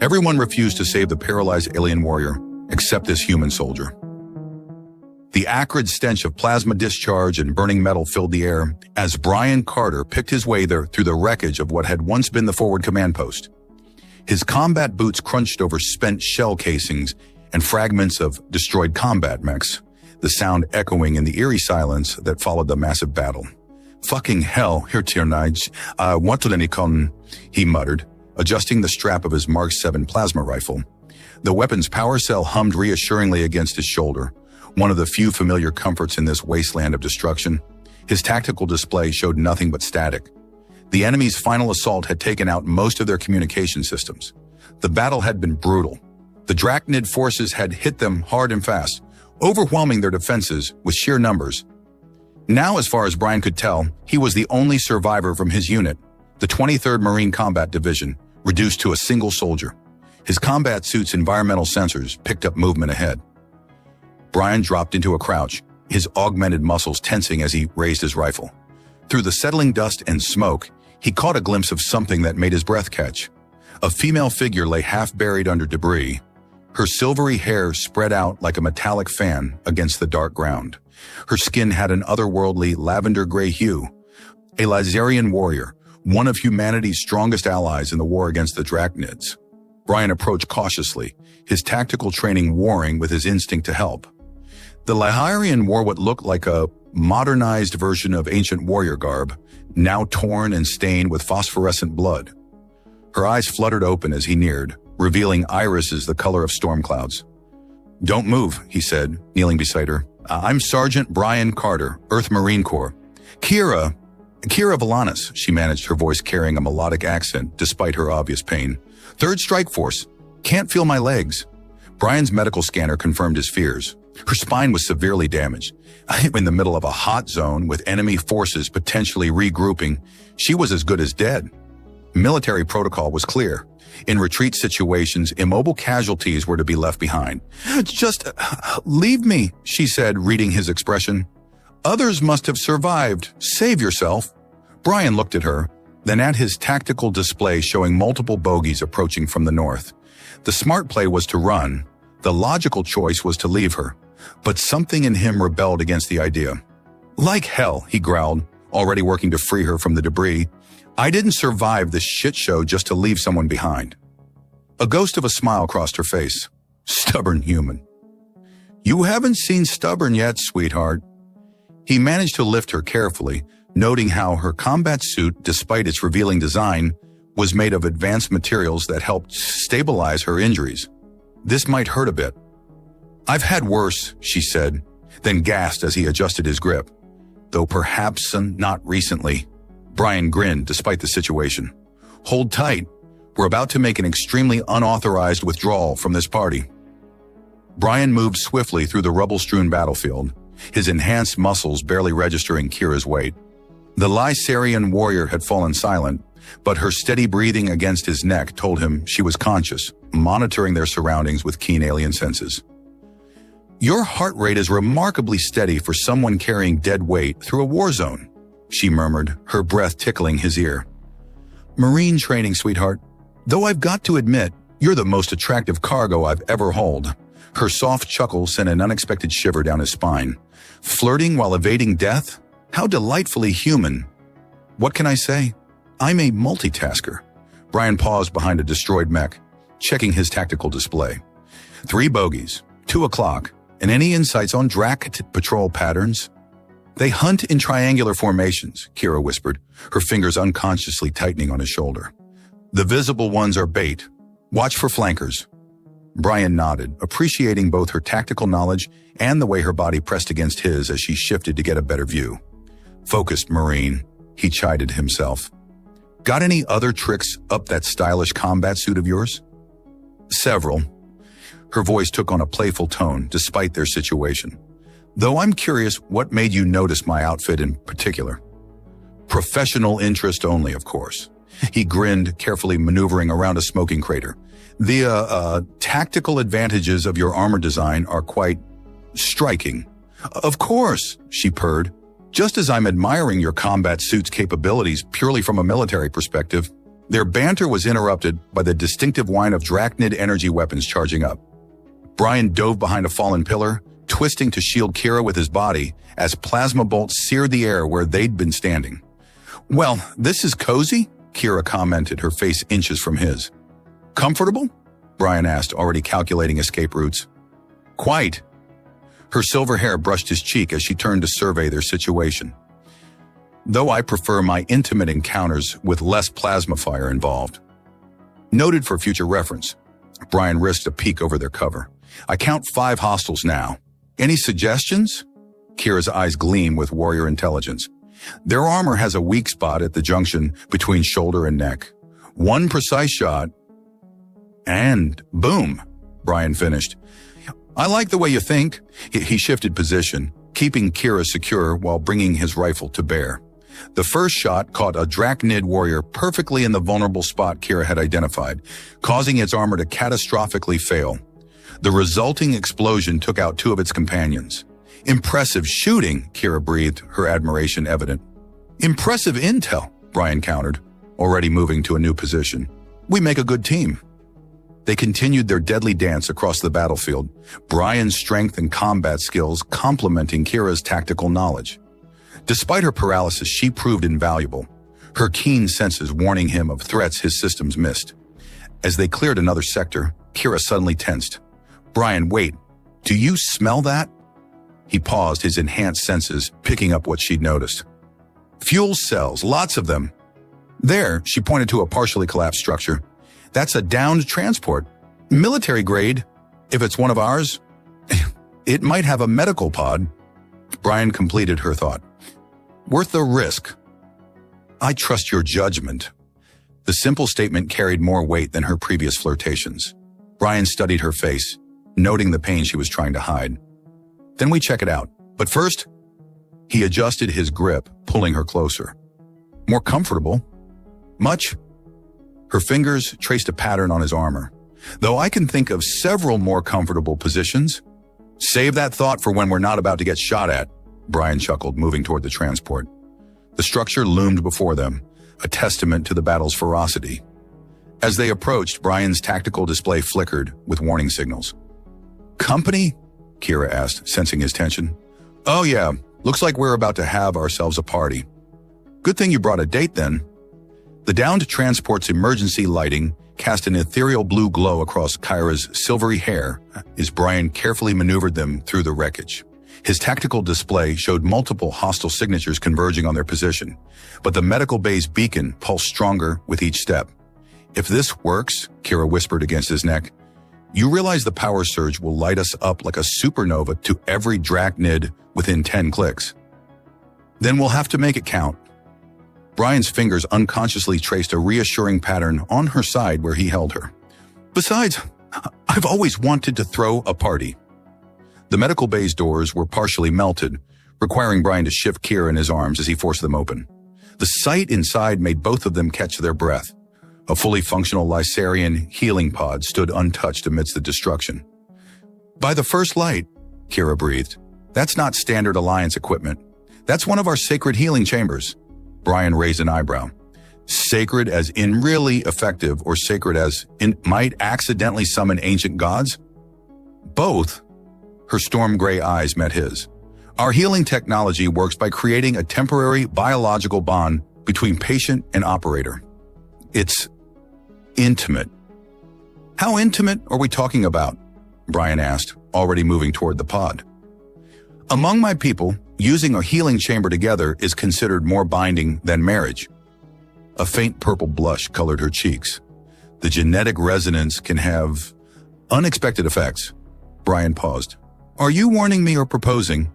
Everyone refused to save the paralyzed alien warrior, except this human soldier. The acrid stench of plasma discharge and burning metal filled the air as Brian Carter picked his way there through the wreckage of what had once been the forward command post. His combat boots crunched over spent shell casings and fragments of destroyed combat mechs, the sound echoing in the eerie silence that followed the massive battle. "Fucking hell, here tonight, what to any con," he muttered, adjusting the strap of his Mark 7 plasma rifle. The weapon's power cell hummed reassuringly against his shoulder, one of the few familiar comforts in this wasteland of destruction. His tactical display showed nothing but static. The enemy's final assault had taken out most of their communication systems. The battle had been brutal. The Drachnid forces had hit them hard and fast, overwhelming their defenses with sheer numbers. Now, as far as Brian could tell, he was the only survivor from his unit, the 23rd Marine Combat Division, reduced to a single soldier. His combat suit's environmental sensors picked up movement ahead. Brian dropped into a crouch, his augmented muscles tensing as he raised his rifle. Through the settling dust and smoke, he caught a glimpse of something that made his breath catch. A female figure lay half buried under debris, her silvery hair spread out like a metallic fan against the dark ground. Her skin had an otherworldly lavender-gray hue. A Lazarian warrior, one of humanity's strongest allies in the war against the Drachnids. Brian approached cautiously, his tactical training warring with his instinct to help. The Lazarian wore what looked like a modernized version of ancient warrior garb, now torn and stained with phosphorescent blood. Her eyes fluttered open as he neared, revealing irises the color of storm clouds. "Don't move," he said, kneeling beside her. "I'm Sergeant Brian Carter, Earth Marine Corps." Kira Valanis," she managed, her voice carrying a melodic accent despite her obvious pain. "3rd Strike Force. Can't feel my legs." Brian's medical scanner confirmed his fears. Her spine was severely damaged. In the middle of a hot zone with enemy forces potentially regrouping, she was as good as dead. Military protocol was clear. In retreat situations, immobile casualties were to be left behind. "Just leave me," she said, reading his expression. "Others must have survived. Save yourself." Brian looked at her, then at his tactical display showing multiple bogies approaching from the north. The smart play was to run. The logical choice was to leave her. But something in him rebelled against the idea. "Like hell," he growled, already working to free her from the debris. "I didn't survive this shit show just to leave someone behind." A ghost of a smile crossed her face. "Stubborn human." "You haven't seen stubborn yet, sweetheart." He managed to lift her carefully, noting how her combat suit, despite its revealing design, was made of advanced materials that helped stabilize her injuries. "This might hurt a bit." "I've had worse," she said, then gasped as he adjusted his grip. "Though perhaps not recently." Brian grinned despite the situation. "Hold tight. We're about to make an extremely unauthorized withdrawal from this party." Brian moved swiftly through the rubble-strewn battlefield, his enhanced muscles barely registering Kira's weight. The Lysarian warrior had fallen silent, but her steady breathing against his neck told him she was conscious, monitoring their surroundings with keen alien senses. "Your heart rate is remarkably steady for someone carrying dead weight through a war zone," she murmured, her breath tickling his ear. "Marine training, sweetheart. Though I've got to admit, you're the most attractive cargo I've ever hauled." Her soft chuckle sent an unexpected shiver down his spine. "Flirting while evading death? How delightfully human." "What can I say? I'm a multitasker." Brian paused behind a destroyed mech, checking his tactical display. 3 bogies, 2 o'clock, and any insights on Drac patrol patterns? "They hunt in triangular formations," Kira whispered, her fingers unconsciously tightening on his shoulder. "The visible ones are bait. Watch for flankers." Brian nodded, appreciating both her tactical knowledge and the way her body pressed against his as she shifted to get a better view. "Focused Marine," he chided himself. "Got any other tricks up that stylish combat suit of yours?" "Several." Her voice took on a playful tone despite their situation. "Though I'm curious what made you notice my outfit in particular." "Professional interest only, of course." He grinned, carefully maneuvering around a smoking crater. "The tactical advantages of your armor design are quite striking." "Of course," she purred. "Just as I'm admiring your combat suit's capabilities purely from a military perspective." Their banter was interrupted by the distinctive whine of Drachnid energy weapons charging up. Brian dove behind a fallen pillar, twisting to shield Kira with his body as plasma bolts seared the air where they'd been standing. "Well, this is cozy," Kira commented, her face inches from his. "Comfortable?" Brian asked, already calculating escape routes. "Quite." Her silver hair brushed his cheek as she turned to survey their situation. "Though I prefer my intimate encounters with less plasma fire involved." Noted for future reference, Brian risked a peek over their cover. "I count 5 hostiles now. Any suggestions?" Kira's eyes gleam with warrior intelligence. "Their armor has a weak spot at the junction between shoulder and neck. One precise shot, and boom," Brian finished. "I like the way you think." He shifted position, keeping Kira secure while bringing his rifle to bear. The first shot caught a Drachnid warrior perfectly in the vulnerable spot Kira had identified, causing its armor to catastrophically fail. The resulting explosion took out 2 of its companions. "Impressive shooting," Kira breathed, her admiration evident. "Impressive intel," Brian countered, already moving to a new position. "We make a good team." They continued their deadly dance across the battlefield, Brian's strength and combat skills complementing Kira's tactical knowledge. Despite her paralysis, she proved invaluable, her keen senses warning him of threats his systems missed. As they cleared another sector, Kira suddenly tensed. "Brian, wait. Do you smell that?" He paused, his enhanced senses picking up what she'd noticed. "Fuel cells, lots of them." "There," she pointed to a partially collapsed structure. "That's a downed transport. Military grade. If it's one of ours, it might have a medical pod." Brian completed her thought. "Worth the risk." "I trust your judgment." The simple statement carried more weight than her previous flirtations. Brian studied her face, noting the pain she was trying to hide. "Then we check it out. But first," he adjusted his grip, pulling her closer. "More comfortable?" "Much." Her fingers traced a pattern on his armor. "Though I can think of several more comfortable positions." "Save that thought for when we're not about to get shot at," Brian chuckled, moving toward the transport. The structure loomed before them, a testament to the battle's ferocity. As they approached, Brian's tactical display flickered with warning signals. "Company?" Kira asked, sensing his tension. "Oh yeah, looks like we're about to have ourselves a party." "Good thing you brought a date then." The downed transport's emergency lighting cast an ethereal blue glow across Kyra's silvery hair as Brian carefully maneuvered them through the wreckage. His tactical display showed multiple hostile signatures converging on their position, but the medical bay's beacon pulsed stronger with each step. "If this works," Kira whispered against his neck, "you realize the power surge will light us up like a supernova to every Drachnid within 10 clicks. Then we'll have to make it count." Brian's fingers unconsciously traced a reassuring pattern on her side where he held her. "Besides, I've always wanted to throw a party." The medical bay's doors were partially melted, requiring Brian to shift Kira in his arms as he forced them open. The sight inside made both of them catch their breath. A fully functional Lysarian healing pod stood untouched amidst the destruction. "By the first light," Kira breathed. "That's not standard Alliance equipment. That's one of our sacred healing chambers." Brian raised an eyebrow. "Sacred as in really effective, or sacred as in might accidentally summon ancient gods?" "Both." Her storm gray eyes met his. "Our healing technology works by creating a temporary biological bond between patient and operator. It's intimate." "How intimate are we talking about?" Brian asked, already moving toward the pod. "Among my people, using a healing chamber together is considered more binding than marriage." A faint purple blush colored her cheeks. "The genetic resonance can have unexpected effects." Brian paused. "Are you warning me or proposing?"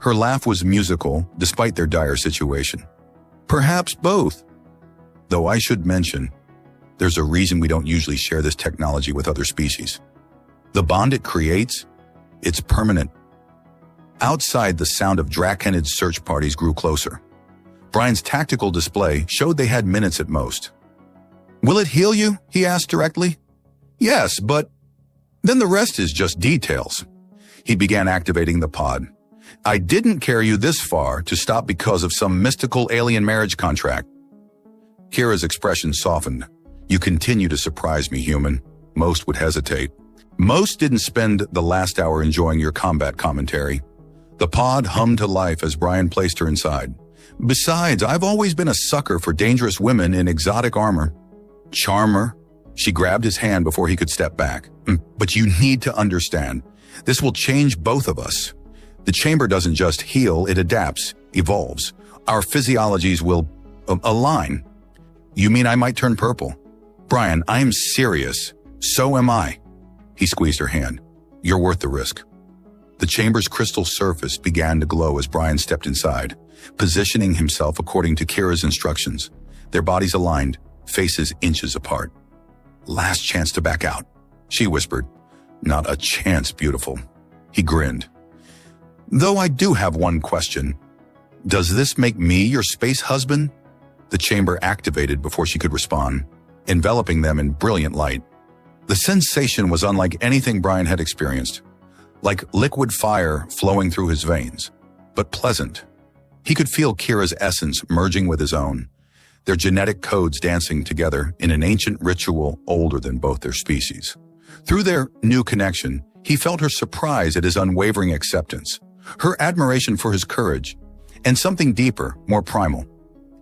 Her laugh was musical, despite their dire situation. "Perhaps both. Though I should mention, there's a reason we don't usually share this technology with other species. The bond it creates, it's permanent." Outside, the sound of Drachenid search parties grew closer. Brian's tactical display showed they had minutes at most. "Will it heal you?" he asked directly. "Yes, but then the rest is just details." He began activating the pod. "I didn't carry you this far to stop because of some mystical alien marriage contract." Kira's expression softened. You continue to surprise me, human. Most would hesitate. Most didn't spend the last hour enjoying your combat commentary. The pod hummed to life as Brian placed her inside. Besides, I've always been a sucker for dangerous women in exotic armor. Charmer. She grabbed his hand before he could step back. But you need to understand, this will change both of us. The chamber doesn't just heal, it adapts, evolves. Our physiologies will align. You mean I might turn purple? Brian, I'm serious. So am I. He squeezed her hand. You're worth the risk. The chamber's crystal surface began to glow as Brian stepped inside, positioning himself according to Kira's instructions. Their bodies aligned, faces inches apart. Last chance to back out, she whispered. Not a chance, beautiful. He grinned. Though I do have one question. Does this make me your space husband? The chamber activated before she could respond, enveloping them in brilliant light. The sensation was unlike anything Brian had experienced, like liquid fire flowing through his veins, but pleasant. He could feel Kira's essence merging with his own, their genetic codes dancing together in an ancient ritual older than both their species. Through their new connection, he felt her surprise at his unwavering acceptance, her admiration for his courage, and something deeper, more primal.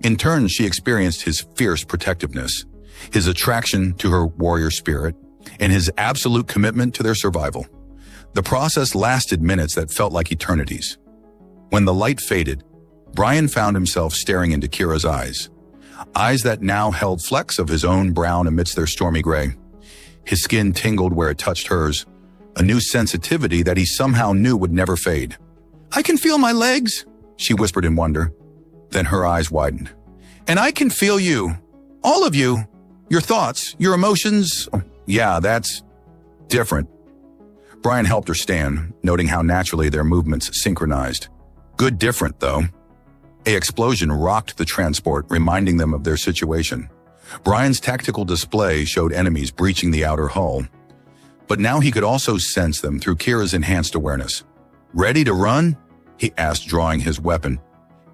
In turn, she experienced his fierce protectiveness, his attraction to her warrior spirit, and his absolute commitment to their survival. The process lasted minutes that felt like eternities. When the light faded, Brian found himself staring into Kira's eyes that now held flecks of his own brown amidst their stormy gray. His skin tingled where it touched hers, a new sensitivity that he somehow knew would never fade. I can feel my legs, she whispered in wonder. Then her eyes widened. And I can feel you, all of you, your thoughts, your emotions. Yeah, that's different. Brian helped her stand, noting how naturally their movements synchronized. Good different, though. An explosion rocked the transport, reminding them of their situation. Brian's tactical display showed enemies breaching the outer hull, but now he could also sense them through Kira's enhanced awareness. Ready to run? He asked, drawing his weapon.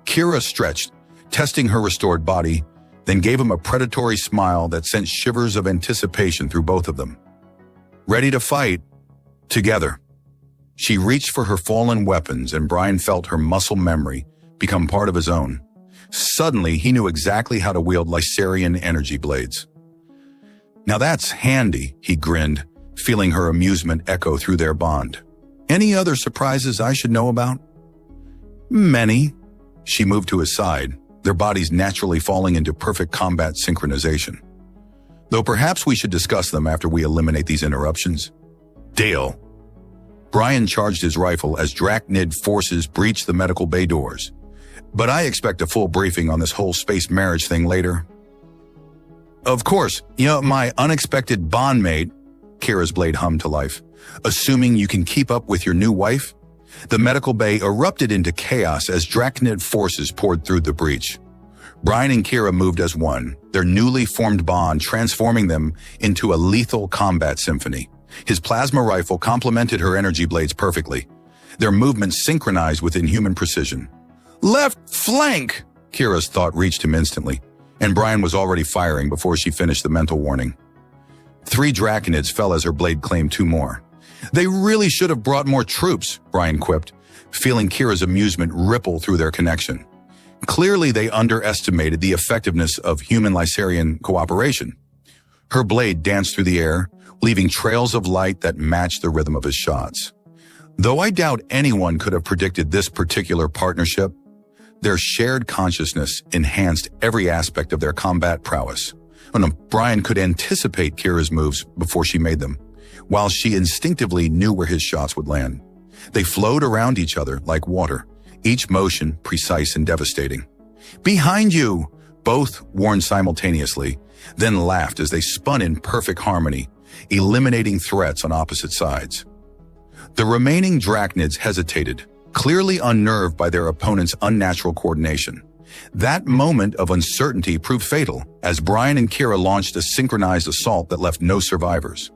Kira stretched, testing her restored body, then gave him a predatory smile that sent shivers of anticipation through both of them. Ready to fight? Together. She reached for her fallen weapons, and Brian felt her muscle memory become part of his own. Suddenly, he knew exactly how to wield Lysarian energy blades. Now that's handy, he grinned, feeling her amusement echo through their bond. Any other surprises I should know about? Many. She moved to his side, their bodies naturally falling into perfect combat synchronization. Though perhaps we should discuss them after we eliminate these interruptions. Deal. Brian charged his rifle as Drachnid forces breached the medical bay doors. But I expect a full briefing on this whole space marriage thing later. Of course, my unexpected bondmate, Kira's blade hummed to life. Assuming you can keep up with your new wife? The medical bay erupted into chaos as Drachnid forces poured through the breach. Brian and Kira moved as one, their newly formed bond transforming them into a lethal combat symphony. His plasma rifle complemented her energy blades perfectly, their movements synchronized with inhuman precision. Left flank! Kira's thought reached him instantly, and Brian was already firing before she finished the mental warning. 3 Draconids fell as her blade claimed 2 more. They really should have brought more troops, Brian quipped, feeling Kira's amusement ripple through their connection. Clearly, they underestimated the effectiveness of human-Lysarian cooperation. Her blade danced through the air, leaving trails of light that matched the rhythm of his shots. Though I doubt anyone could have predicted this particular partnership, their shared consciousness enhanced every aspect of their combat prowess. Brian could anticipate Kira's moves before she made them, while she instinctively knew where his shots would land. They flowed around each other like water, each motion precise and devastating. Behind you! Both warned simultaneously, then laughed as they spun in perfect harmony, eliminating threats on opposite sides. The remaining Drachnids hesitated, clearly unnerved by their opponent's unnatural coordination. That moment of uncertainty proved fatal as Brian and Kira launched a synchronized assault that left no survivors.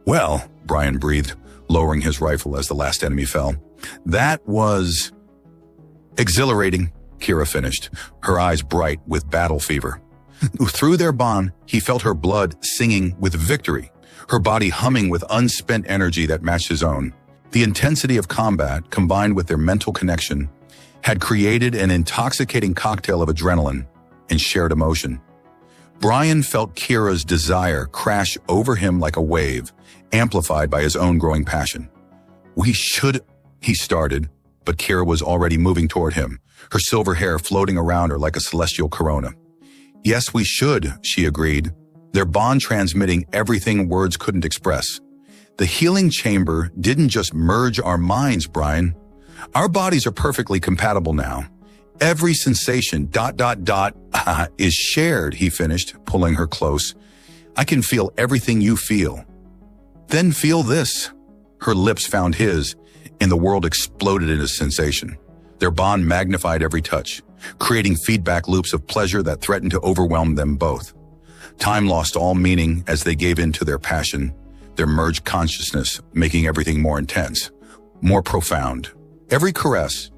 Well, Brian breathed, lowering his rifle as the last enemy fell. That was exhilarating, Kira finished, her eyes bright with battle fever. Through their bond, he felt her blood singing with victory, her body humming with unspent energy that matched his own. The intensity of combat, combined with their mental connection, had created an intoxicating cocktail of adrenaline and shared emotion. Brian felt Kira's desire crash over him like a wave, amplified by his own growing passion. "We should," he started, but Kira was already moving toward him, her silver hair floating around her like a celestial corona. "Yes, we should," she agreed, their bond transmitting everything words couldn't express. "The healing chamber didn't just merge our minds, Brian. Our bodies are perfectly compatible now. Every sensation, is shared," he finished, pulling her close. "I can feel everything you feel." "Then feel this." Her lips found his, and the world exploded into sensation. Their bond magnified every touch, creating feedback loops of pleasure that threatened to overwhelm them both. Time lost all meaning as they gave in to their passion, their merged consciousness making everything more intense, more profound. Every caress,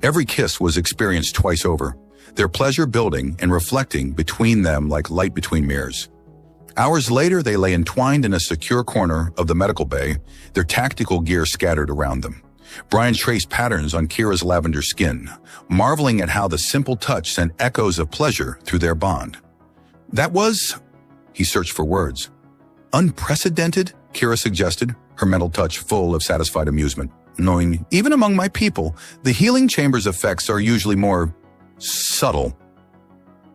every kiss was experienced twice over, their pleasure building and reflecting between them like light between mirrors. Hours later, they lay entwined in a secure corner of the medical bay, their tactical gear scattered around them. Brian traced patterns on Kira's lavender skin, marveling at how the simple touch sent echoes of pleasure through their bond. "That was," he searched for words. "Unprecedented," Kira suggested, her mental touch full of satisfied amusement, knowing even among my people, the healing chamber's effects are usually more subtle.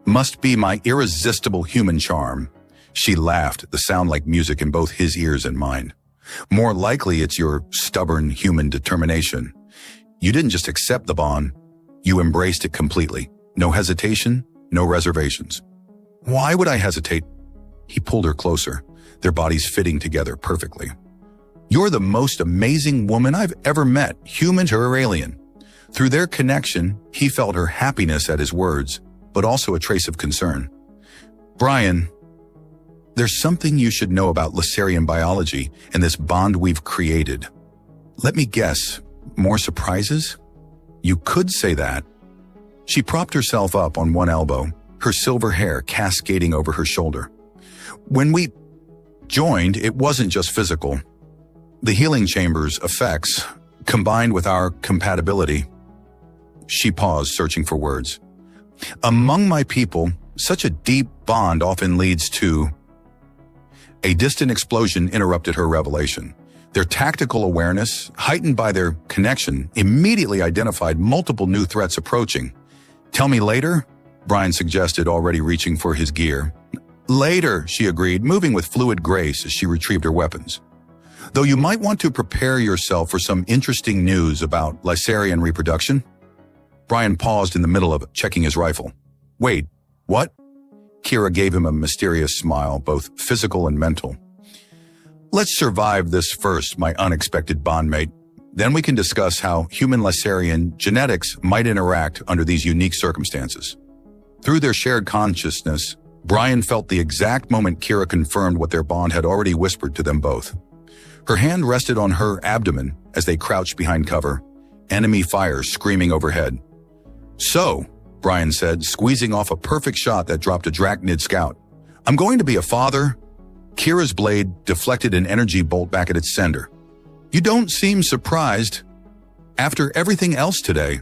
"Must be my irresistible human charm." She laughed, the sound like music in both his ears and mine. "More likely it's your stubborn human determination. You didn't just accept the bond, you embraced it completely. No hesitation, no reservations." "Why would I hesitate?" He pulled her closer, their bodies fitting together perfectly. "You're the most amazing woman I've ever met, human or alien." Through their connection, he felt her happiness at his words, but also a trace of concern. "Brian, there's something you should know about Lasarian biology and this bond we've created." "Let me guess, more surprises?" "You could say that." She propped herself up on one elbow, her silver hair cascading over her shoulder. "When we joined, it wasn't just physical. The healing chamber's effects, combined with our compatibility." She paused, searching for words. "Among my people, such a deep bond often leads to..." A distant explosion interrupted her revelation. Their tactical awareness, heightened by their connection, immediately identified multiple new threats approaching. "Tell me later?" Brian suggested, already reaching for his gear. "Later," she agreed, moving with fluid grace as she retrieved her weapons. "Though you might want to prepare yourself for some interesting news about Lasarian reproduction." Brian paused in the middle of checking his rifle. "Wait, what?" Kira gave him a mysterious smile, both physical and mental. "Let's survive this first, my unexpected bondmate. Then we can discuss how human Lasarian genetics might interact under these unique circumstances." Through their shared consciousness, Brian felt the exact moment Kira confirmed what their bond had already whispered to them both. Her hand rested on her abdomen as they crouched behind cover, enemy fire screaming overhead. "So," Brian said, squeezing off a perfect shot that dropped a Drachnid scout, "I'm going to be a father." Kira's blade deflected an energy bolt back at its sender. "You don't seem surprised. After everything else today,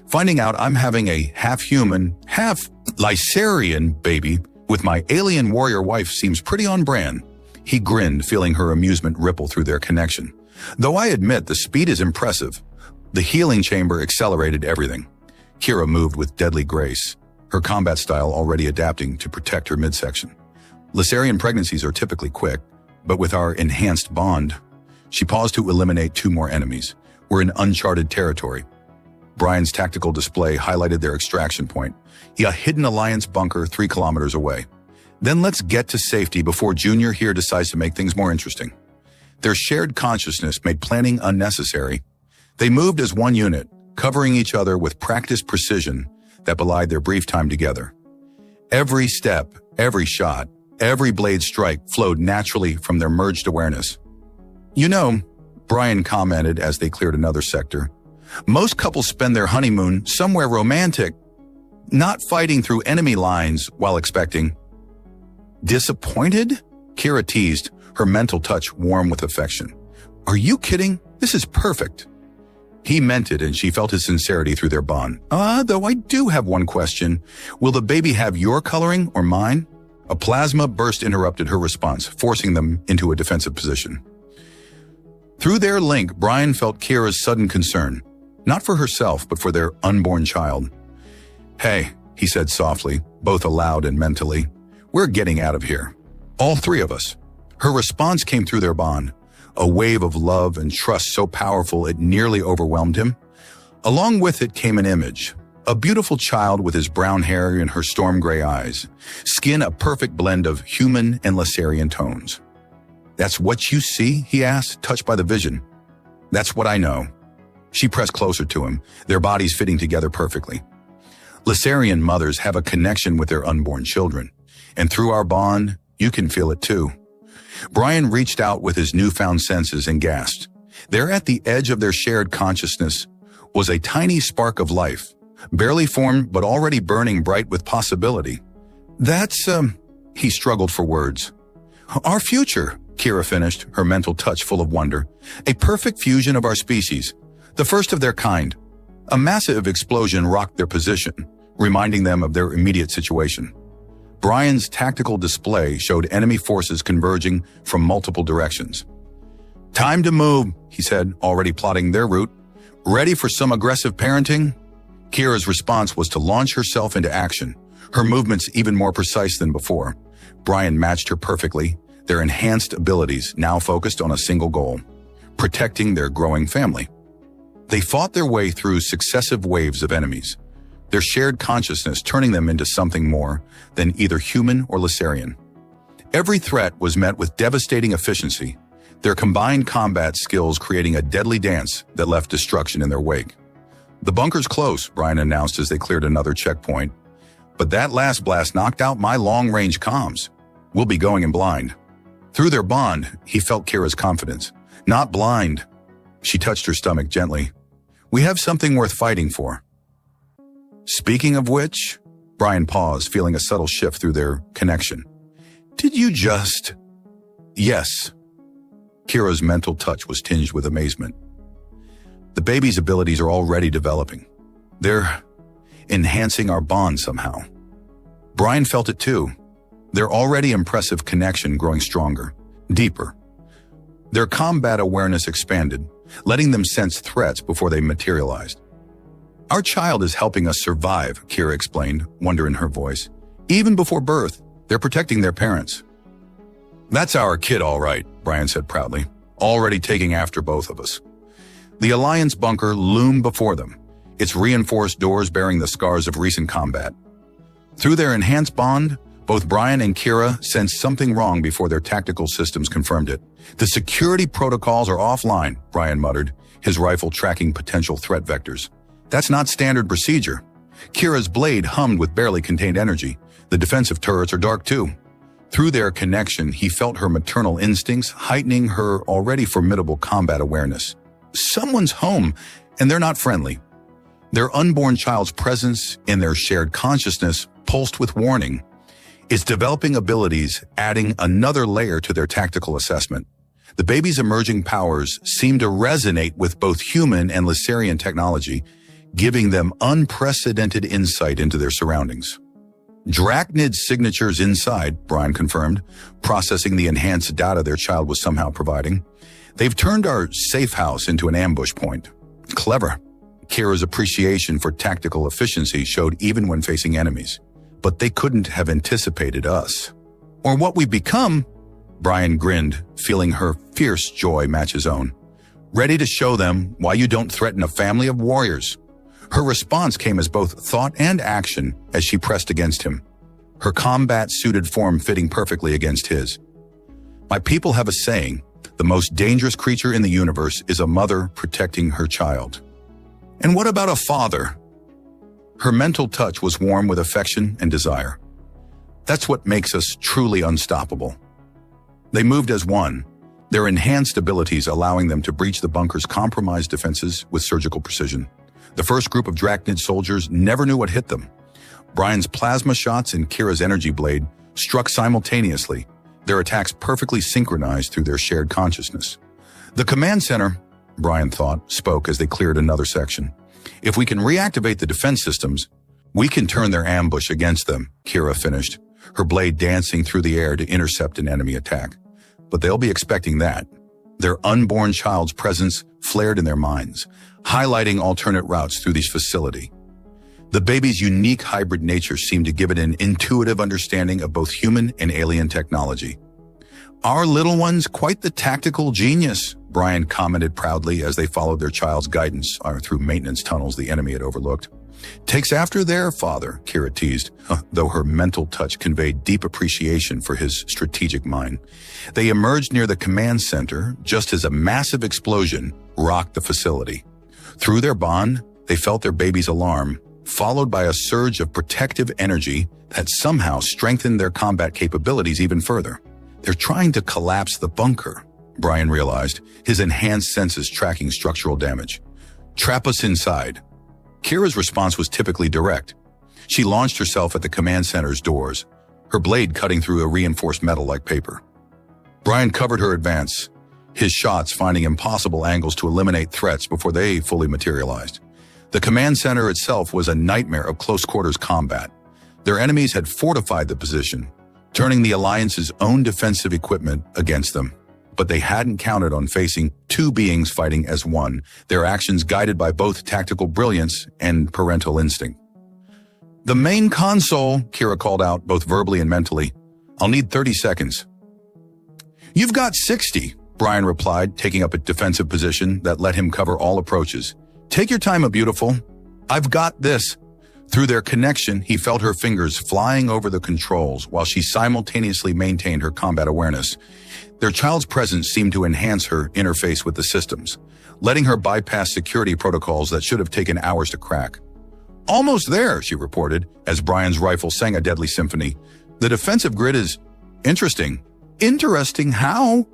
finding out I'm having a half-human, half-Lasarian baby with my alien warrior wife seems pretty on brand." He grinned, feeling her amusement ripple through their connection. "Though I admit the speed is impressive. The healing chamber accelerated everything." Kira moved with deadly grace, her combat style already adapting to protect her midsection. Lasarian pregnancies are typically quick, but with our enhanced bond, she paused to eliminate 2 more enemies. We're in uncharted territory. Brian's tactical display highlighted their extraction point, a hidden Alliance bunker 3 kilometers away. "Then let's get to safety before Junior here decides to make things more interesting." Their shared consciousness made planning unnecessary. They moved as one unit, covering each other with practiced precision that belied their brief time together. Every step, every shot, every blade strike flowed naturally from their merged awareness. "You know," Brian commented as they cleared another sector, "most couples spend their honeymoon somewhere romantic, not fighting through enemy lines while expecting." Disappointed? Kira teased, her mental touch warm with affection. Are you kidding? This is perfect. He meant it, and she felt his sincerity through their bond. Though I do have one question. Will the baby have your coloring or mine? A plasma burst interrupted her response, forcing them into a defensive position. Through their link, Brian felt Kira's sudden concern, not for herself, but for their unborn child. Hey, he said softly, both aloud and mentally, we're getting out of here. All three of us. Her response came through their bond, a wave of love and trust so powerful it nearly overwhelmed him. Along with it came an image, a beautiful child with his brown hair and her storm gray eyes, skin a perfect blend of human and Lacerian tones. That's what you see? He asked, touched by the vision. That's what I know. She pressed closer to him, their bodies fitting together perfectly. Lacerian mothers have a connection with their unborn children, and through our bond, you can feel it too. Brian reached out with his newfound senses and gasped. There at the edge of their shared consciousness was a tiny spark of life, barely formed but already burning bright with possibility. That's, he struggled for words. Our future, Kira finished, her mental touch full of wonder. A perfect fusion of our species, the first of their kind. A massive explosion rocked their position, reminding them of their immediate situation. Brian's tactical display showed enemy forces converging from multiple directions. Time to move, he said, already plotting their route. Ready for some aggressive parenting? Kira's response was to launch herself into action, her movements even more precise than before. Brian matched her perfectly, their enhanced abilities now focused on a single goal, protecting their growing family. They fought their way through successive waves of enemies, their shared consciousness turning them into something more than either human or Lacerian. Every threat was met with devastating efficiency, their combined combat skills creating a deadly dance that left destruction in their wake. The bunker's close, Brian announced as they cleared another checkpoint. But that last blast knocked out my long-range comms. We'll be going in blind. Through their bond, he felt Kira's confidence. Not blind. She touched her stomach gently. We have something worth fighting for. Speaking of which, Brian paused, feeling a subtle shift through their connection. Did you just... Yes. Kira's mental touch was tinged with amazement. The baby's abilities are already developing. They're enhancing our bond somehow. Brian felt it too. Their already impressive connection growing stronger, deeper. Their combat awareness expanded, letting them sense threats before they materialized. Our child is helping us survive, Kira explained, wonder in her voice. Even before birth, they're protecting their parents. That's our kid, all right, Brian said proudly, already taking after both of us. The Alliance bunker loomed before them, its reinforced doors bearing the scars of recent combat. Through their enhanced bond, both Brian and Kira sensed something wrong before their tactical systems confirmed it. The security protocols are offline, Brian muttered, his rifle tracking potential threat vectors. That's not standard procedure. Kira's blade hummed with barely contained energy. The defensive turrets are dark too. Through their connection, he felt her maternal instincts, heightening her already formidable combat awareness. Someone's home, and they're not friendly. Their unborn child's presence in their shared consciousness pulsed with warning. It's developing abilities, adding another layer to their tactical assessment. The baby's emerging powers seem to resonate with both human and Lacerian technology, giving them unprecedented insight into their surroundings. Drachnid's signatures inside, Brian confirmed, processing the enhanced data their child was somehow providing. They've turned our safe house into an ambush point. Clever. Kira's appreciation for tactical efficiency showed even when facing enemies. But they couldn't have anticipated us. Or what we've become, Brian grinned, feeling her fierce joy match his own. Ready to show them why you don't threaten a family of warriors. Her response came as both thought and action as she pressed against him, her combat-suited form fitting perfectly against his. My people have a saying, the most dangerous creature in the universe is a mother protecting her child. And what about a father? Her mental touch was warm with affection and desire. That's what makes us truly unstoppable. They moved as one, their enhanced abilities allowing them to breach the bunker's compromised defenses with surgical precision. The first group of Drachnid soldiers never knew what hit them. Brian's plasma shots and Kira's energy blade struck simultaneously, their attacks perfectly synchronized through their shared consciousness. The command center, Brian thought, spoke as they cleared another section. If we can reactivate the defense systems, we can turn their ambush against them, Kira finished, her blade dancing through the air to intercept an enemy attack. But they'll be expecting that. Their unborn child's presence flared in their minds, highlighting alternate routes through this facility. The baby's unique hybrid nature seemed to give it an intuitive understanding of both human and alien technology. Our little one's quite the tactical genius, Brian commented proudly as they followed their child's guidance through maintenance tunnels the enemy had overlooked. Takes after their father, Kira teased, though her mental touch conveyed deep appreciation for his strategic mind. They emerged near the command center just as a massive explosion rocked the facility. Through their bond, they felt their baby's alarm, followed by a surge of protective energy that somehow strengthened their combat capabilities even further. They're trying to collapse the bunker, Brian realized, his enhanced senses tracking structural damage. Trap us inside. Kira's response was typically direct. She launched herself at the command center's doors, her blade cutting through a reinforced metal like paper. Brian covered her advance, his shots finding impossible angles to eliminate threats before they fully materialized. The command center itself was a nightmare of close-quarters combat. Their enemies had fortified the position, turning the Alliance's own defensive equipment against them. But they hadn't counted on facing two beings fighting as one, their actions guided by both tactical brilliance and parental instinct. The main console, Kira called out both verbally and mentally. I'll need 30 seconds. You've got 60, Brian replied, taking up a defensive position that let him cover all approaches. Take your time, beautiful. I've got this. Through their connection, he felt her fingers flying over the controls while she simultaneously maintained her combat awareness. Their child's presence seemed to enhance her interface with the systems, letting her bypass security protocols that should have taken hours to crack. Almost there, she reported, as Brian's rifle sang a deadly symphony. The defensive grid is interesting. Interesting how?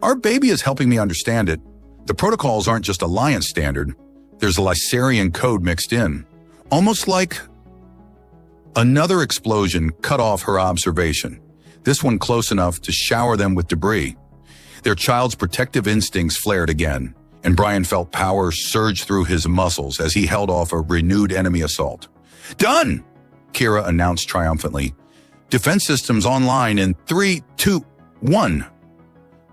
Our baby is helping me understand it. The protocols aren't just Alliance standard. There's a Lysarian code mixed in. Almost like another explosion cut off her observation, this one close enough to shower them with debris. Their child's protective instincts flared again, and Brian felt power surge through his muscles as he held off a renewed enemy assault. Done! Kira announced triumphantly. Defense systems online in 3, 2, 1.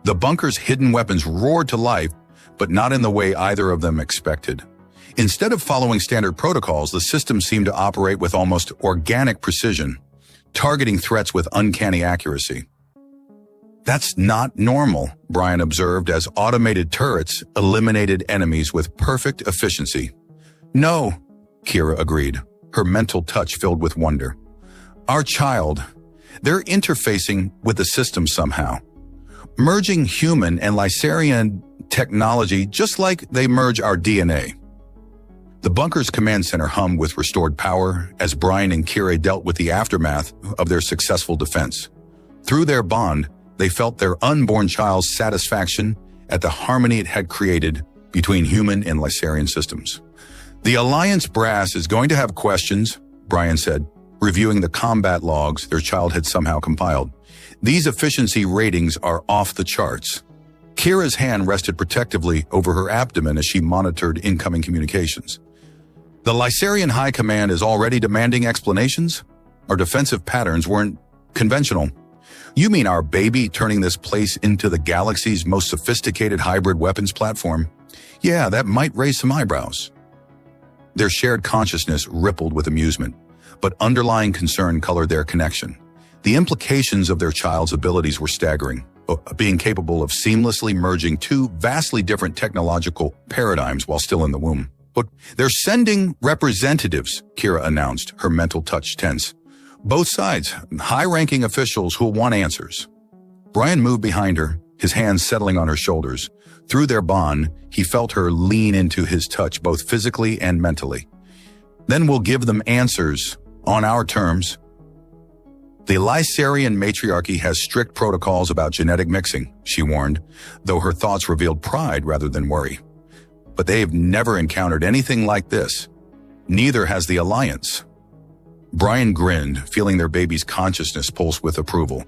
The bunker's hidden weapons roared to life, but not in the way either of them expected. Instead of following standard protocols, the system seemed to operate with almost organic precision, targeting threats with uncanny accuracy. That's not normal, Brian observed as automated turrets eliminated enemies with perfect efficiency. No, Kira agreed, her mental touch filled with wonder. Our child, they're interfacing with the system somehow, merging human and Lysarian technology just like they merge our DNA. The bunker's command center hummed with restored power as Brian and Kira dealt with the aftermath of their successful defense. Through their bond, they felt their unborn child's satisfaction at the harmony it had created between human and Lysarian systems. The Alliance brass is going to have questions, Brian said, reviewing the combat logs their child had somehow compiled. These efficiency ratings are off the charts. Kira's hand rested protectively over her abdomen as she monitored incoming communications. The Lysarian High Command is already demanding explanations? Our defensive patterns weren't conventional. You mean our baby turning this place into the galaxy's most sophisticated hybrid weapons platform? Yeah, that might raise some eyebrows. Their shared consciousness rippled with amusement, but underlying concern colored their connection. The implications of their child's abilities were staggering, being capable of seamlessly merging two vastly different technological paradigms while still in the womb. But they're sending representatives, Kira announced, her mental touch tense. Both sides, high-ranking officials who'll want answers. Brian moved behind her, his hands settling on her shoulders. Through their bond, he felt her lean into his touch both physically and mentally. Then we'll give them answers on our terms. The Lysarian matriarchy has strict protocols about genetic mixing, she warned, though her thoughts revealed pride rather than worry. But they've never encountered anything like this. Neither has the Alliance. Brian grinned, feeling their baby's consciousness pulse with approval.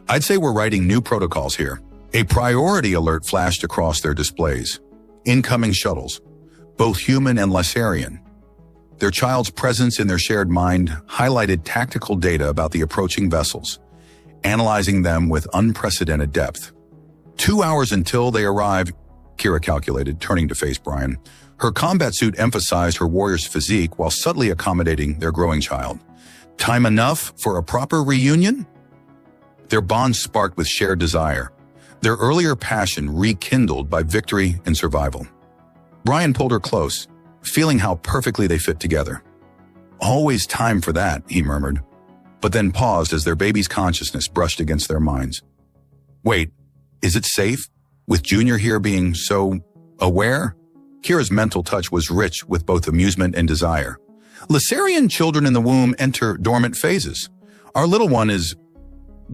I'd say we're writing new protocols here. A priority alert flashed across their displays. Incoming shuttles, both human and Lysarian. Their child's presence in their shared mind highlighted tactical data about the approaching vessels, analyzing them with unprecedented depth. 2 hours until they arrive, Kira calculated, turning to face Brian. Her combat suit emphasized her warrior's physique while subtly accommodating their growing child. Time enough for a proper reunion? Their bond sparked with shared desire, their earlier passion rekindled by victory and survival. Brian pulled her close, feeling how perfectly they fit together. Always time for that, he murmured, but then paused as their baby's consciousness brushed against their minds. Wait, is it safe? With Junior here being so aware? Kira's mental touch was rich with both amusement and desire. Lysarian children in the womb enter dormant phases. Our little one is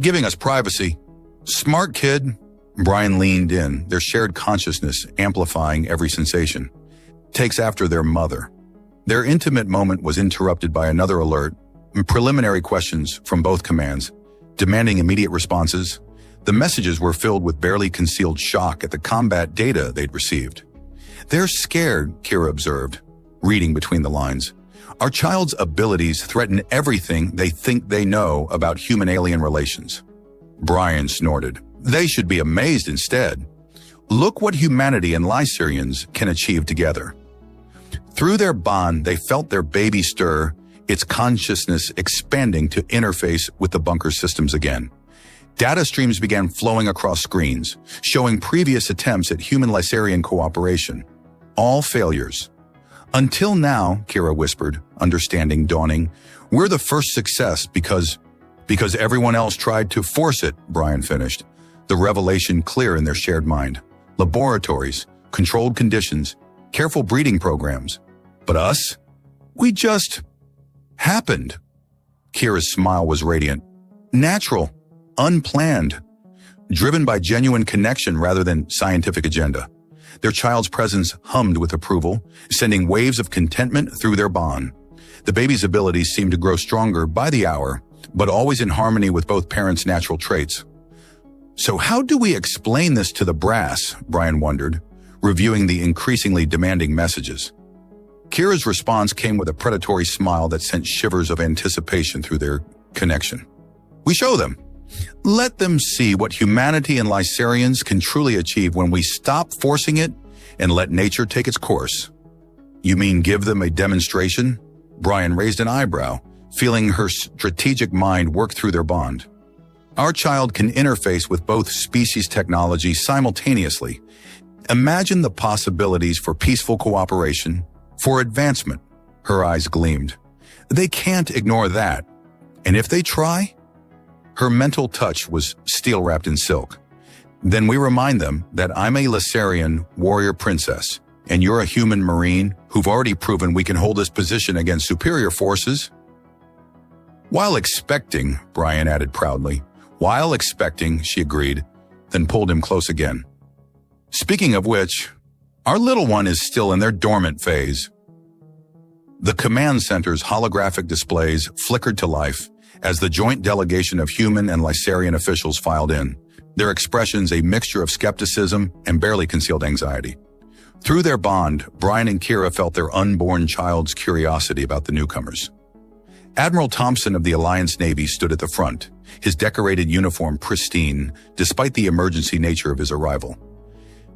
giving us privacy. Smart kid. Brian leaned in, their shared consciousness amplifying every sensation. Takes after their mother. Their intimate moment was interrupted by another alert and preliminary questions from both commands, demanding immediate responses. The messages were filled with barely concealed shock at the combat data they'd received. They're scared, Kira observed, reading between the lines. Our child's abilities threaten everything they think they know about human-alien relations. Brian snorted. They should be amazed instead. Look what humanity and Lysarians can achieve together. Through their bond, they felt their baby stir, its consciousness expanding to interface with the bunker systems again. Data streams began flowing across screens, showing previous attempts at human-Lysarian cooperation. All failures. Until now, Kira whispered, understanding dawning, we're the first success because everyone else tried to force it, Brian finished, the revelation clear in their shared mind. Laboratories, controlled conditions, careful breeding programs. But us? We just happened. Kira's smile was radiant. Natural, unplanned, driven by genuine connection rather than scientific agenda. Their child's presence hummed with approval, sending waves of contentment through their bond. The baby's abilities seemed to grow stronger by the hour, but always in harmony with both parents' natural traits. So how do we explain this to the brass, Brian wondered, reviewing the increasingly demanding messages. Kira's response came with a predatory smile that sent shivers of anticipation through their connection. We show them. Let them see what humanity and Lysarians can truly achieve when we stop forcing it and let nature take its course. You mean give them a demonstration? Brian raised an eyebrow, feeling her strategic mind work through their bond. Our child can interface with both species technology simultaneously. Imagine the possibilities for peaceful cooperation, for advancement. Her eyes gleamed. They can't ignore that. And if they try? Her mental touch was steel wrapped in silk. Then we remind them that I'm a Lysarian warrior princess, and you're a human marine who've already proven we can hold this position against superior forces. While expecting, Brian added proudly. While expecting, she agreed, then pulled him close again. Speaking of which, our little one is still in their dormant phase. The command center's holographic displays flickered to life as the joint delegation of human and Lysarian officials filed in, their expressions a mixture of skepticism and barely concealed anxiety. Through their bond, Brian and Kira felt their unborn child's curiosity about the newcomers. Admiral Thompson of the Alliance Navy stood at the front, his decorated uniform pristine, despite the emergency nature of his arrival.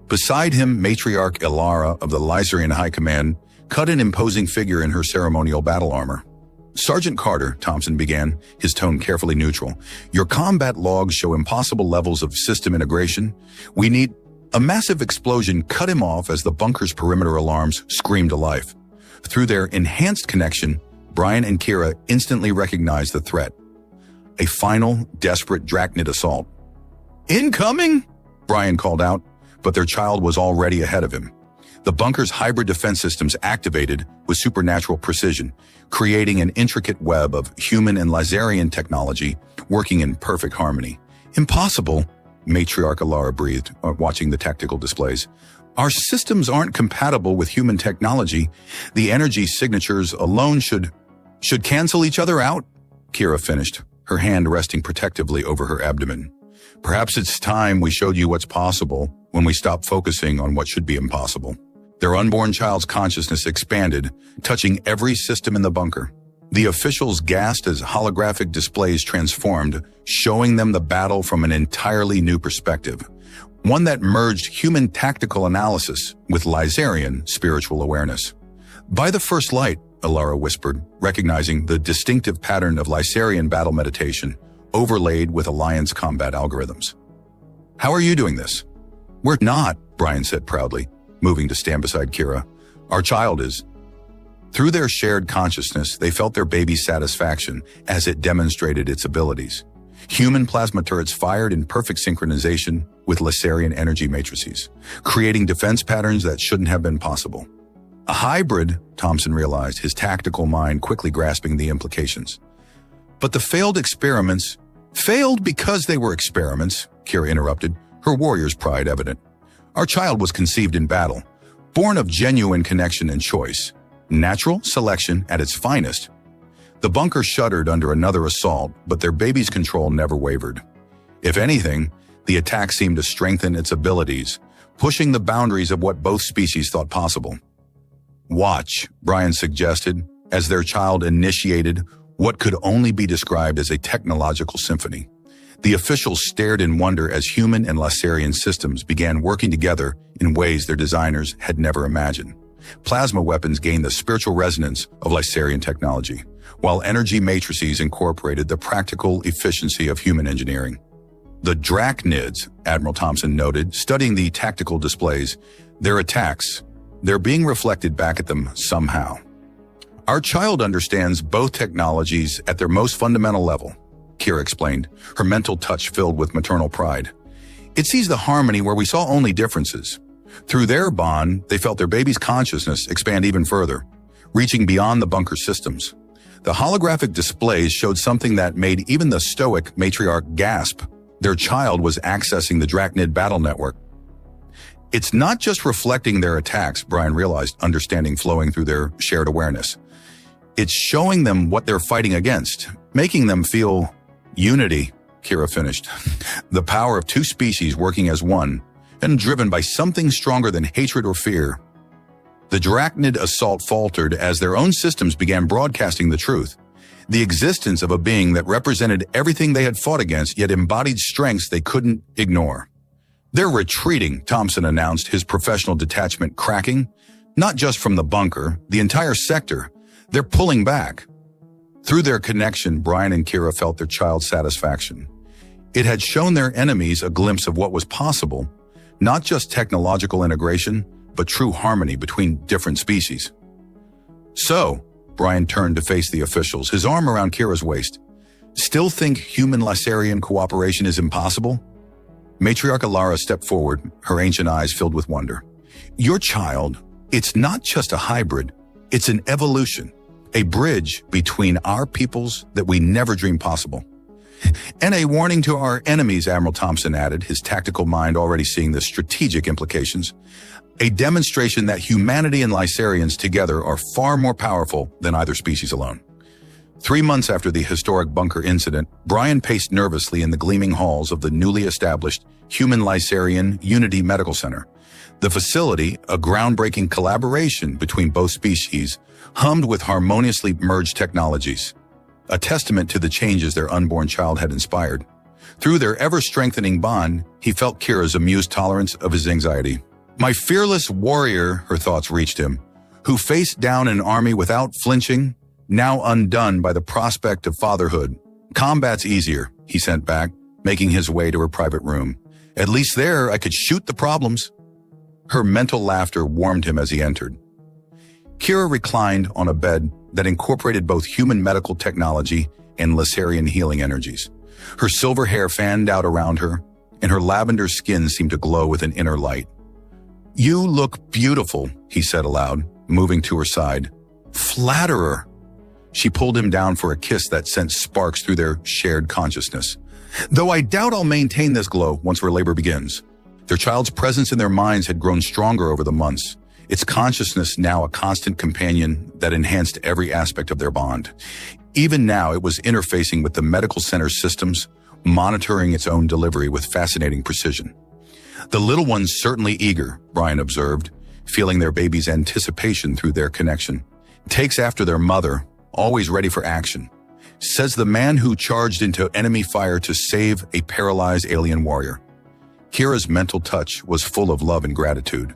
Beside him, Matriarch Ilara of the Lysarian High Command cut an imposing figure in her ceremonial battle armor. Sergeant Carter, Thompson began, his tone carefully neutral. Your combat logs show impossible levels of system integration. We need... A massive explosion cut him off as the bunker's perimeter alarms screamed to life. Through their enhanced connection, Brian and Kira instantly recognized the threat. A final, desperate Drachnid assault. Incoming! Brian called out, but their child was already ahead of him. The bunker's hybrid defense systems activated with supernatural precision, creating an intricate web of human and Lysarian technology working in perfect harmony. Impossible, Matriarch Ilara breathed, watching the tactical displays. Our systems aren't compatible with human technology. The energy signatures alone should... Should cancel each other out? Kira finished, her hand resting protectively over her abdomen. Perhaps it's time we showed you what's possible when we stop focusing on what should be impossible. Their unborn child's consciousness expanded, touching every system in the bunker. The officials gasped as holographic displays transformed, showing them the battle from an entirely new perspective, one that merged human tactical analysis with Lysarian spiritual awareness. By the first light, Alara whispered, recognizing the distinctive pattern of Lysarian battle meditation, overlaid with Alliance combat algorithms. How are you doing this? We're not, Brian said proudly, moving to stand beside Kira. Our child is. Through their shared consciousness, they felt their baby's satisfaction as it demonstrated its abilities. Human plasma turrets fired in perfect synchronization with Lysarian energy matrices, creating defense patterns that shouldn't have been possible. A hybrid, Thompson realized, his tactical mind quickly grasping the implications. But the failed experiments failed because they were experiments, Kira interrupted, her warrior's pride evident. Our child was conceived in battle, born of genuine connection and choice, natural selection at its finest. The bunker shuddered under another assault, but their baby's control never wavered. If anything, the attack seemed to strengthen its abilities, pushing the boundaries of what both species thought possible. Watch, Brian suggested, as their child initiated what could only be described as a technological symphony. The officials stared in wonder as human and Lysarian systems began working together in ways their designers had never imagined. Plasma weapons gained the spiritual resonance of Lysarian technology, while energy matrices incorporated the practical efficiency of human engineering. The Drachnids, Admiral Thompson noted, studying the tactical displays, their attacks, they're being reflected back at them somehow. Our child understands both technologies at their most fundamental level, Kira explained, her mental touch filled with maternal pride. It sees the harmony where we saw only differences. Through their bond, they felt their baby's consciousness expand even further, reaching beyond the bunker systems. The holographic displays showed something that made even the stoic matriarch gasp. Their child was accessing the Drachnid battle network. It's not just reflecting their attacks, Brian realized, understanding flowing through their shared awareness. It's showing them what they're fighting against, making them feel unity, Kira finished. The power of two species working as one, and driven by something stronger than hatred or fear. The Drachnid assault faltered as their own systems began broadcasting the truth, the existence of a being that represented everything they had fought against, yet embodied strengths they couldn't ignore. They're retreating, Thompson announced, his professional detachment cracking. Not just from the bunker, the entire sector. They're pulling back. Through their connection, Brian and Kira felt their child's satisfaction. It had shown their enemies a glimpse of what was possible, not just technological integration, but true harmony between different species. So, Brian turned to face the officials, his arm around Kira's waist. Still think human-Lysarian cooperation is impossible? Matriarch Alara stepped forward, her ancient eyes filled with wonder. Your child, it's not just a hybrid, it's an evolution, a bridge between our peoples that we never dreamed possible. And a warning to our enemies, Admiral Thompson added, his tactical mind already seeing the strategic implications. A demonstration that humanity and Lysarians together are far more powerful than either species alone. 3 months after the historic bunker incident, Brian paced nervously in the gleaming halls of the newly established Human-Lysarian Unity Medical Center. The facility, a groundbreaking collaboration between both species, hummed with harmoniously merged technologies, a testament to the changes their unborn child had inspired. Through their ever-strengthening bond, he felt Kira's amused tolerance of his anxiety. My fearless warrior, her thoughts reached him, who faced down an army without flinching, now undone by the prospect of fatherhood. Combat's easier, he sent back, making his way to her private room. At least there I could shoot the problems. Her mental laughter warmed him as he entered. Kira reclined on a bed that incorporated both human medical technology and Lysarian healing energies. Her silver hair fanned out around her, and her lavender skin seemed to glow with an inner light. You look beautiful, he said aloud, moving to her side. Flatterer. She pulled him down for a kiss that sent sparks through their shared consciousness. Though I doubt I'll maintain this glow once our labor begins. Their child's presence in their minds had grown stronger over the months, its consciousness now a constant companion that enhanced every aspect of their bond. Even now, it was interfacing with the medical center's systems, monitoring its own delivery with fascinating precision. The little one's certainly eager, Brian observed, feeling their baby's anticipation through their connection. Takes after their mother, always ready for action, says the man who charged into enemy fire to save a paralyzed alien warrior. Kira's mental touch was full of love and gratitude.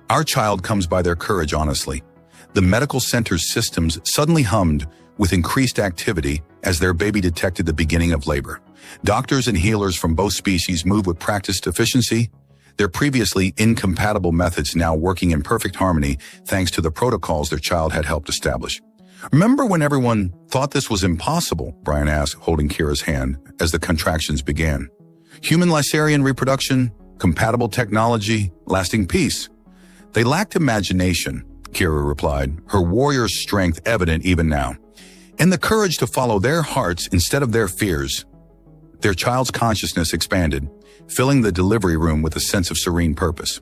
Our child comes by their courage honestly. The medical center's systems suddenly hummed with increased activity as their baby detected the beginning of labor. Doctors and healers from both species moved with practiced efficiency, their previously incompatible methods now working in perfect harmony thanks to the protocols their child had helped establish. Remember when everyone thought this was impossible? Brian asked, holding Kira's hand as the contractions began. Human Lycarian reproduction, compatible technology, lasting peace. They lacked imagination, Kira replied, her warrior's strength evident even now, and the courage to follow their hearts instead of their fears. Their child's consciousness expanded, filling the delivery room with a sense of serene purpose.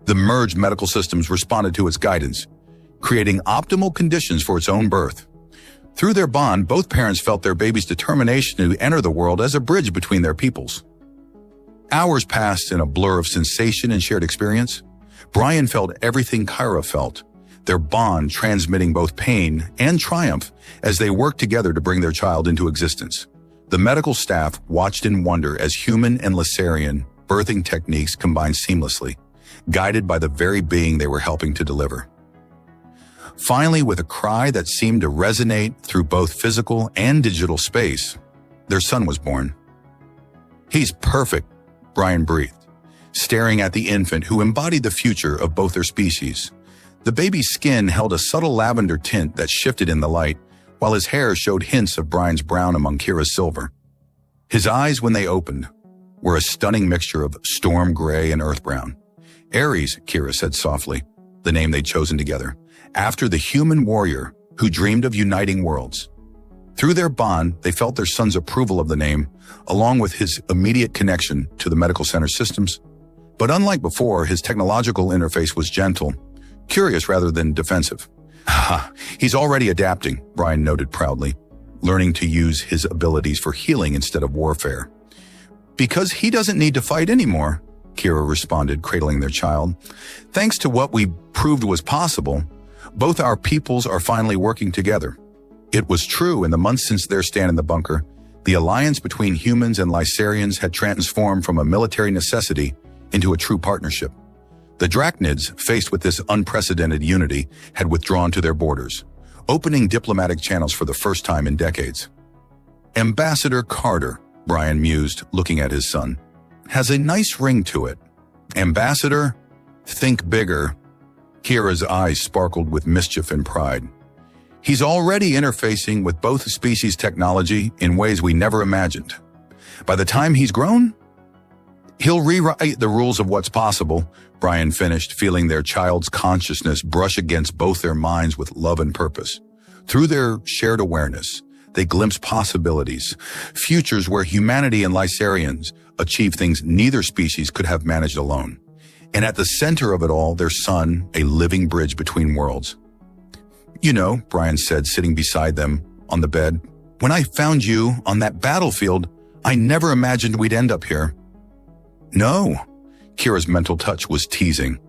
The merged medical systems responded to its guidance, creating optimal conditions for its own birth. Through their bond, both parents felt their baby's determination to enter the world as a bridge between their peoples. Hours passed in a blur of sensation and shared experience. Brian felt everything Kira felt, their bond transmitting both pain and triumph as they worked together to bring their child into existence. The medical staff watched in wonder as human and Lycarian birthing techniques combined seamlessly, guided by the very being they were helping to deliver. Finally, with a cry that seemed to resonate through both physical and digital space, their son was born. He's perfect, Brian breathed, staring at the infant who embodied the future of both their species. The baby's skin held a subtle lavender tint that shifted in the light, while his hair showed hints of Brian's brown among Kira's silver. His eyes, when they opened, were a stunning mixture of storm gray and earth brown. Ares, Kira said softly, the name they'd chosen together, after the human warrior who dreamed of uniting worlds. Through their bond, they felt their son's approval of the name, along with his immediate connection to the medical center systems. But unlike before, his technological interface was gentle, curious rather than defensive. He's already adapting, Brian noted proudly, learning to use his abilities for healing instead of warfare. Because he doesn't need to fight anymore, Kira responded, cradling their child. Thanks to what we proved was possible, both our peoples are finally working together. It was true in the months since their stand in the bunker, the alliance between humans and Lycarians had transformed from a military necessity into a true partnership. The Drachnids, faced with this unprecedented unity, had withdrawn to their borders, opening diplomatic channels for the first time in decades. Ambassador Carter, Brian mused, looking at his son, has a nice ring to it. Ambassador? Think bigger. Kira's eyes sparkled with mischief and pride. He's already interfacing with both species' technology in ways we never imagined. By the time he's grown, he'll rewrite the rules of what's possible, Brian finished, feeling their child's consciousness brush against both their minds with love and purpose. Through their shared awareness, they glimpsed possibilities, futures where humanity and Lycarians achieve things neither species could have managed alone. And at the center of it all, their son, a living bridge between worlds. You know, Brian said, sitting beside them on the bed, when I found you on that battlefield, I never imagined we'd end up here. No, Kira's mental touch was teasing.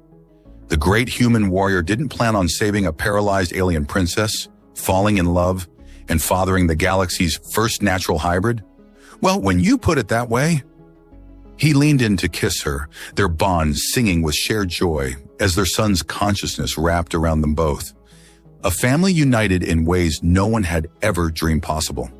The great human warrior didn't plan on saving a paralyzed alien princess, falling in love, and fathering the galaxy's first natural hybrid. Well, when you put it that way, he leaned in to kiss her, their bond singing with shared joy as their son's consciousness wrapped around them both. A family united in ways no one had ever dreamed possible.